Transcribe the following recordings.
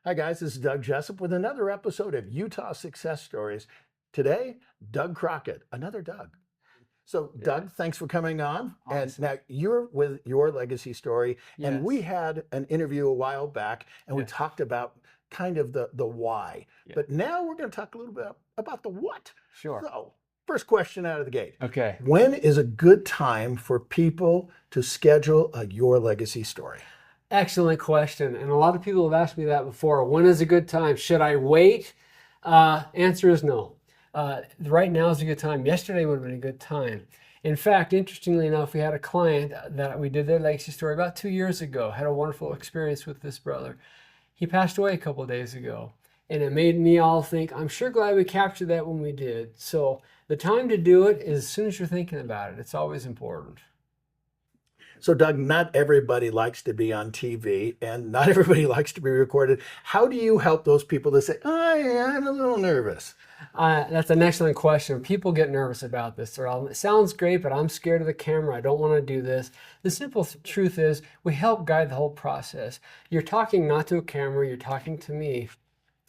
Hi, guys. This is Doug Jessop with another episode of Utah Success Stories. Today, Doug Crockett, another Doug. So, Doug, thanks for coming on. And Awesome. now you're with Your Legacy Story. And we Yes. had an interview a while back, and we Yes. talked about kind of the why. Yeah. But now we're going to talk a little bit about the what. Sure. So, first question out of the gate. Okay. When is a good time for people to schedule a Your Legacy Story? Excellent question. And a lot of people have asked me that before. When is a good time? Should I wait? Answer is no. Right now is a good time. Yesterday would have been a good time. In fact, interestingly enough, we had a client that we did their legacy story about 2 years ago. Had a wonderful experience with this brother. He passed away a couple of days ago. And it made me all think, I'm sure glad we captured that when we did. So the time to do it is as soon as you're thinking about it. It's always important. So, Doug, not everybody likes to be on TV and not everybody likes to be recorded. How do you help those people that say, I'm a little nervous? That's an excellent question. People get nervous about this. It sounds great, but I'm scared of the camera. I don't want to do this. The simple truth is we help guide the whole process. You're talking not to a camera, you're talking to me.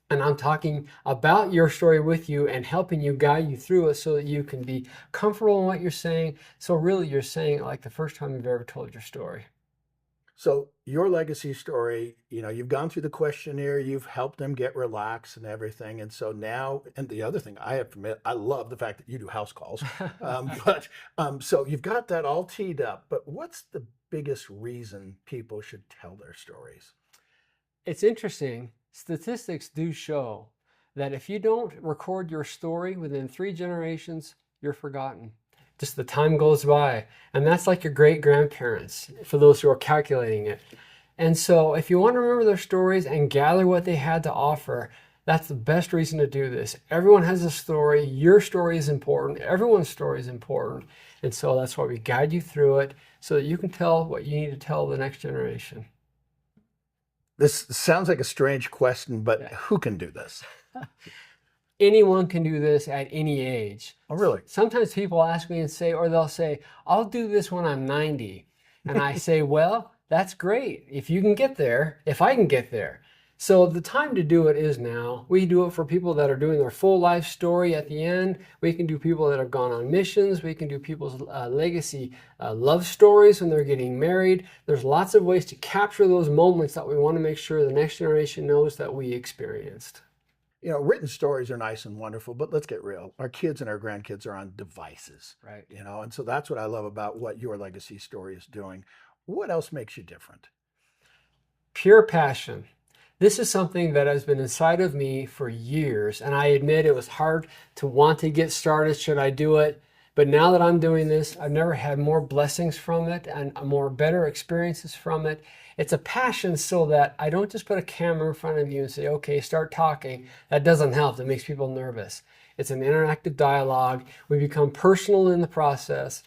And I'm talking about your story with you and helping you guide you through it so that you can be comfortable in what you're saying. So really you're saying it like the first time you've ever told your story. So, Your Legacy Story, you've gone through the questionnaire, you've helped them get relaxed and everything. And so now, and the other thing I have to admit, I love the fact that you do house calls. So you've got that all teed up. But what's the biggest reason people should tell their stories? It's interesting. Statistics do show that if you don't record your story within 3 generations, you're forgotten. Just the time goes by. And that's like your great-grandparents, for those who are calculating it. And so if you want to remember their stories and gather what they had to offer, that's the best reason to do this. Everyone has a story. Your story is important. Everyone's story is important. And so that's why we guide you through it so that you can tell what you need to tell the next generation. This sounds like a strange question, but who can do this? Anyone can do this at any age. Oh, really? Sometimes people ask me and say, or they'll say, I'll do this when I'm 90. And I say, well, that's great. If you can get there, if I can get there. So the time to do it is now. We do it for people that are doing their full life story at the end. We can do people that have gone on missions. We can do people's legacy love stories when they're getting married. There's lots of ways to capture those moments that we want to make sure the next generation knows that we experienced. Written stories are nice and wonderful, but let's get real. Our kids and our grandkids are on devices. Right. And so that's what I love about what Your Legacy Story is doing. What else makes you different? Pure passion. This is something that has been inside of me for years, and I admit it was hard to want to get started. Should I do it? But now that I'm doing this, I've never had more blessings from it and more better experiences from it. It's a passion so that I don't just put a camera in front of you and say, okay, start talking. That doesn't help. That makes people nervous. It's an interactive dialogue. We become personal in the process.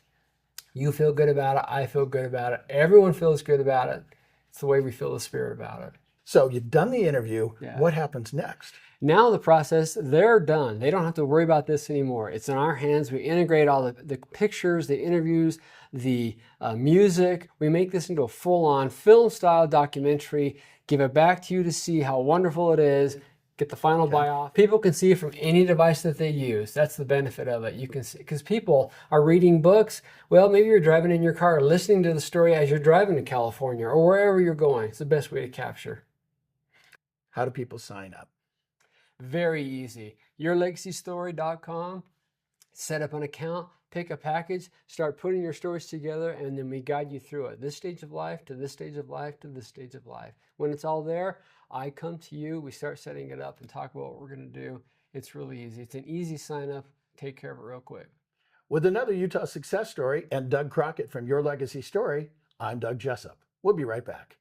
You feel good about it. I feel good about it. Everyone feels good about it. It's the way we feel the spirit about it. So you've done the interview. Yeah. What happens next? Now the process, they're done. They don't have to worry about this anymore. It's in our hands. We integrate all the pictures, the interviews, the music. We make this into a full-on film-style documentary, give it back to you to see how wonderful it is, get the final buy-off. People can see it from any device that they use. That's the benefit of it. You can see, because people are reading books. Well, maybe you're driving in your car, listening to the story as you're driving to California or wherever you're going. It's the best way to capture. How do people sign up? Very easy. YourLegacyStory.com. Set up an account, pick a package, start putting your stories together, and then we guide you through it. This stage of life to this stage of life to this stage of life. When it's all there, I come to you, we start setting it up and talk about what we're going to do. It's really easy. It's an easy sign up. Take care of it real quick. With another Utah success story and Doug Crockett from Your Legacy Story, I'm Doug Jessop. We'll be right back.